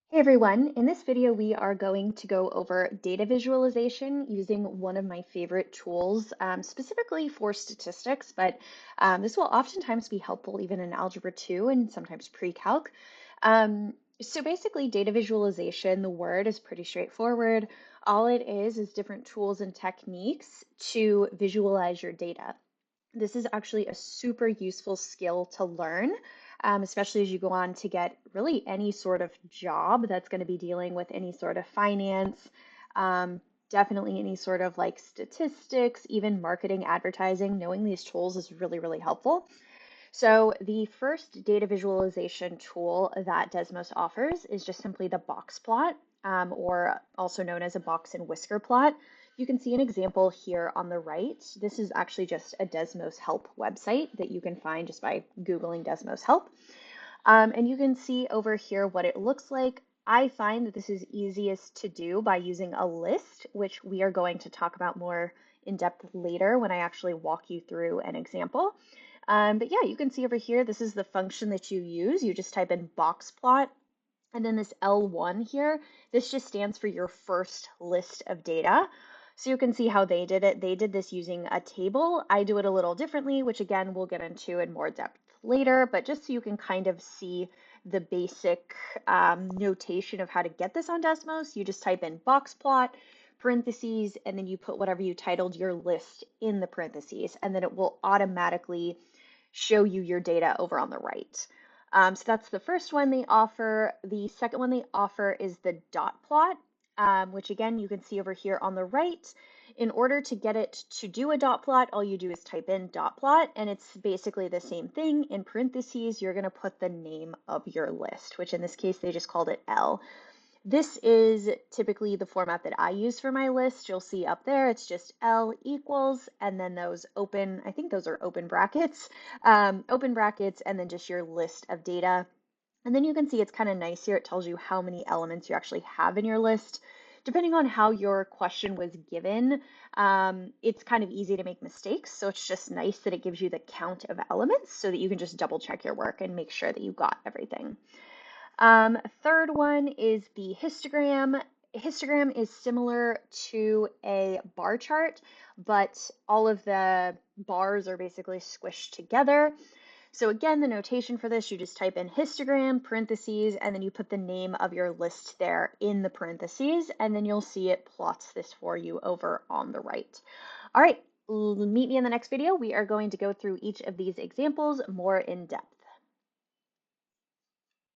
Hey everyone, in this video we are going to go over data visualization using one of my favorite tools, specifically for statistics, but this will oftentimes be helpful even in Algebra 2 and sometimes pre-calc. So basically data visualization, the word is pretty straightforward. All it is different tools and techniques to visualize your data. This is actually a super useful skill to learn, especially as you go on to get really any sort of job that's going to be dealing with any sort of finance, definitely any sort of like statistics, even marketing, advertising. Knowing these tools is really, really helpful. So the first data visualization tool that Desmos offers is just simply the box plot, or also known as a box and whisker plot. You can see an example here on the right. This is actually just a Desmos help website that you can find just by Googling Desmos help. And you can see over here what it looks like. I find that this is easiest to do by using a list, which we are going to talk about more in depth later when I actually walk you through an example. But yeah, you can see over here, this is the function that you use. You just type in box plot, and then this L1 here, this just stands for your first list of data. So you can see how they did it. They did this using a table. I do it a little differently, which again, we'll get into in more depth later, but just so you can kind of see the basic notation of how to get this on Desmos, you just type in box plot, parentheses, and then you put whatever you titled your list in the parentheses, and then it will automatically show you your data over on the right. So that's the first one they offer. The second one they offer is the dot plot, which again, you can see over here on the right. In order to get it to do a dot plot, all you do is type in dot plot, and it's basically the same thing. In parentheses, you're going to put the name of your list, which in this case, they just called it L. This is typically the format that I use for my list. You'll see up there, it's just L equals, and then those open, I think those are open brackets, and then just your list of data. And then you can see it's kind of nice here. It tells you how many elements you actually have in your list. Depending on how your question was given, it's kind of easy to make mistakes. So it's just nice that it gives you the count of elements so that you can just double check your work and make sure that you got everything. Third one is the histogram. Histogram is similar to a bar chart, but all of the bars are basically squished together. So again, the notation for this, you just type in histogram, parentheses, and then you put the name of your list there in the parentheses, and then you'll see it plots this for you over on the right. All right, meet me in the next video. We are going to go through each of these examples more in depth.